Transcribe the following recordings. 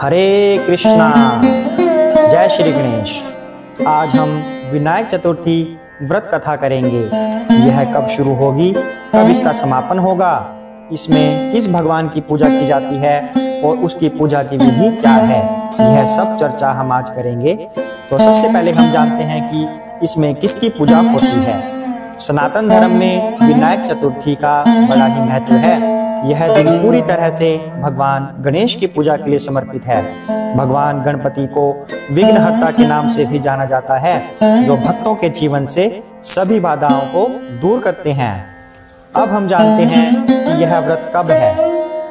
हरे कृष्णा। जय श्री गणेश। आज हम विनायक चतुर्थी व्रत कथा करेंगे। यह कब शुरू होगी, कब इसका समापन होगा, इसमें किस भगवान की पूजा की जाती है और उसकी पूजा की विधि क्या है, यह सब चर्चा हम आज करेंगे। तो सबसे पहले हम जानते हैं कि इसमें किसकी पूजा होती है। सनातन धर्म में विनायक चतुर्थी का बड़ा ही महत्व है। यह दिन पूरी तरह से भगवान गणेश की पूजा के लिए समर्पित है। भगवान गणपति को विघ्नहर्ता के नाम से भी जाना जाता है, जो भक्तों के जीवन से सभी बाधाओं को दूर करते हैं। अब हम जानते हैं कि यह व्रत कब है।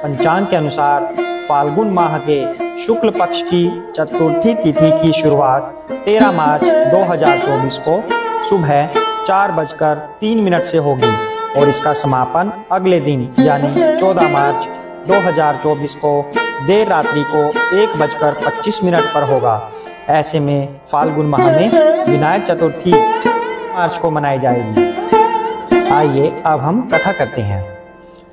पंचांग के अनुसार फाल्गुन माह के शुक्ल पक्ष की चतुर्थी तिथि की शुरुआत 13 मार्च 2024 को सुबह 4:03 से होगी और इसका समापन अगले दिन यानी 14 मार्च 2024 को देर रात्रि को 1:25 पर होगा। ऐसे में फाल्गुन माह में विनायक चतुर्थी मार्च को मनाई जाएगी। आइए अब हम कथा करते हैं।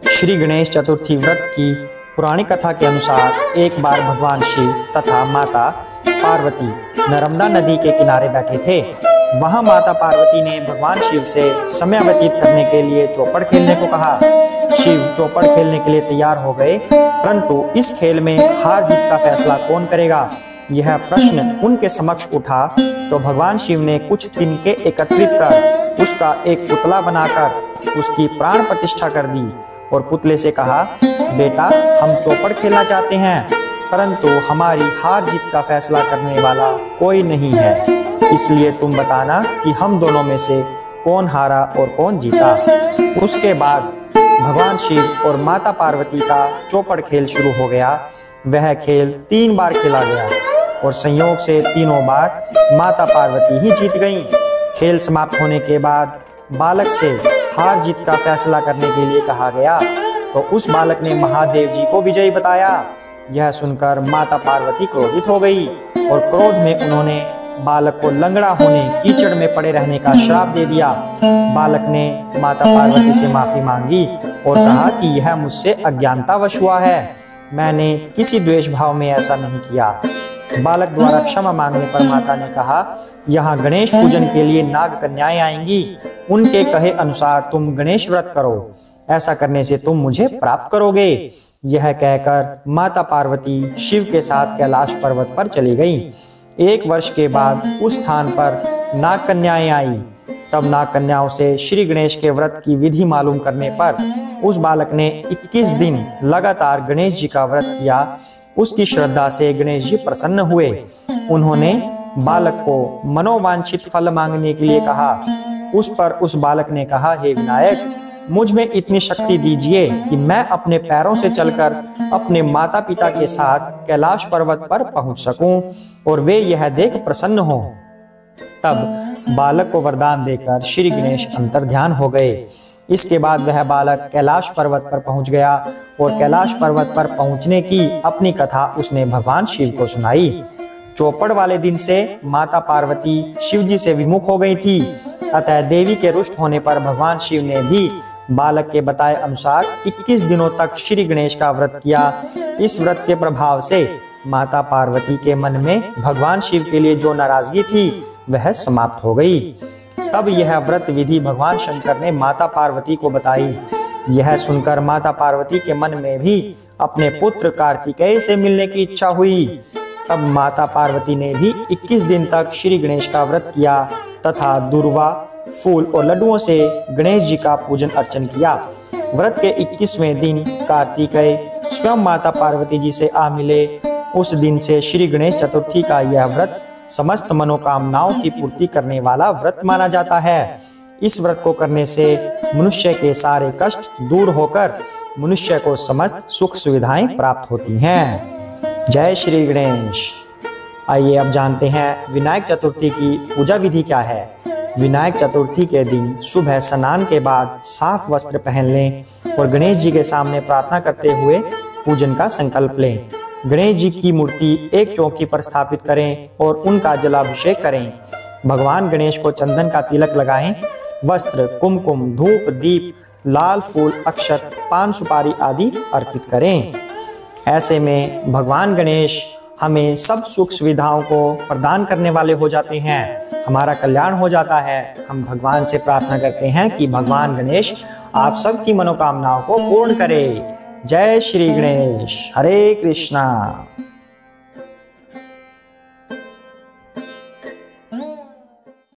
श्री गणेश चतुर्थी व्रत की पुरानी कथा के अनुसार एक बार भगवान शिव तथा माता पार्वती नर्मदा नदी के किनारे बैठे थे। वहां माता पार्वती ने भगवान शिव से समय व्यतीत करने के लिए चौपड़ खेलने को कहा। शिव चौपड़ खेलने के लिए तैयार हो गए, परंतु इस खेल में हार जीत का फैसला कौन करेगा, यह प्रश्न उनके समक्ष उठा। तो भगवान शिव ने कुछ तिनके एकत्रित कर उसका एक पुतला बनाकर उसकी प्राण प्रतिष्ठा कर दी और पुतले से कहा, बेटा हम चौपड़ खेलना चाहते हैं, परंतु हमारी हार जीत का फैसला करने वाला कोई नहीं है, इसलिए तुम बताना कि हम दोनों में से कौन हारा और कौन जीता। उसके बाद भगवान शिव और माता पार्वती का चौपड़ खेल शुरू हो गया। वह खेल 3 बार खेला गया और संयोग से तीनों बार माता पार्वती ही जीत गईं। खेल समाप्त होने के बाद बालक से हार जीत का फैसला करने के लिए कहा गया, तो उस बालक ने महादेव जी को विजयी बताया। यह सुनकर माता पार्वती क्रोधित हो गई और क्रोध में उन्होंने बालक को लंगड़ा होने, कीचड़ में पड़े रहने का श्राप दे दिया। बालक ने माता पार्वती से माफी मांगी और कहा कि यह मुझसे अज्ञानतावश हुआ है, मैंने किसी द्वेष भाव में ऐसा नहीं किया। बालक द्वारा क्षमा मांगने पर माता ने कहा, यहाँ गणेश पूजन के लिए नाग कन्याएं आएंगी, उनके कहे अनुसार तुम गणेश व्रत करो, ऐसा करने से तुम मुझे प्राप्त करोगे। यह कहकर माता पार्वती शिव के साथ कैलाश पर्वत पर चली गई। 1 वर्ष के बाद उस स्थान पर नाग कन्याएं आई। तब नाग कन्याओं से श्री गणेश के व्रत की विधि मालूम करने पर उस बालक ने 21 दिन लगातार गणेश जी का व्रत किया। उसकी श्रद्धा से गणेश जी प्रसन्न हुए। उन्होंने बालक को मनोवांछित फल मांगने के लिए कहा। उस पर उस बालक ने कहा, हे विनायक, मुझ में इतनी शक्ति दीजिए कि मैं अपने पैरों से चलकर अपने माता पिता के साथ कैलाश पर्वत पर पहुंच सकूं और वे यह देख प्रसन्न हों। तब बालक को वरदान देकर श्री गणेश अंतर्ध्यान हो गए। इसके बाद वह बालक कैलाश पर्वत पर पहुंच गया और कैलाश पर्वत पर पहुंचने की अपनी कथा उसने भगवान शिव को सुनाई। चौपड़ वाले दिन से माता पार्वती शिव जी से विमुख हो गई थी, अतः देवी के रुष्ट होने पर भगवान शिव ने भी बालक के बताए अनुसार 21 दिनों तक श्री गणेश का व्रत किया। इस व्रत के प्रभाव से माता पार्वती के मन में भगवान शिव के लिए जो नाराजगी थी वह समाप्त हो गई। तब यह व्रत विधि भगवान शंकर ने माता पार्वती को बताई। यह सुनकर माता पार्वती के मन में भी अपने पुत्र कार्तिकेय से मिलने की इच्छा हुई। तब माता पार्वती ने भी 21 दिन तक श्री गणेश का व्रत किया तथा दूर्वा, फूल और लड्डुओं से गणेश जी का पूजन अर्चन किया। व्रत के 21वें दिन कार्तिकेय स्वयं माता पार्वती जी से आ मिले। उस दिन से श्री गणेश चतुर्थी का यह व्रत समस्त मनोकामनाओं की पूर्ति करने वाला व्रत माना जाता है। इस व्रत को करने से मनुष्य के सारे कष्ट दूर होकर मनुष्य को समस्त सुख सुविधाएं प्राप्त होती हैं। जय श्री गणेश। आइए अब जानते हैं विनायक चतुर्थी की पूजा विधि क्या है। विनायक चतुर्थी के दिन सुबह स्नान के बाद साफ वस्त्र पहन लें और गणेश जी के सामने प्रार्थना करते हुए पूजन का संकल्प लें। गणेश जी की मूर्ति एक चौकी पर स्थापित करें और उनका जलाभिषेक करें। भगवान गणेश को चंदन का तिलक लगाएं। वस्त्र, कुमकुम, धूप, दीप, लाल फूल, अक्षत, पान सुपारी आदि अर्पित करें। ऐसे में भगवान गणेश हमें सब सुख सुविधाओं को प्रदान करने वाले हो जाते हैं, हमारा कल्याण हो जाता है। हम भगवान से प्रार्थना करते हैं कि भगवान गणेश आप सबकी मनोकामनाओं को पूर्ण करें। जय श्री गणेश। हरे कृष्णा।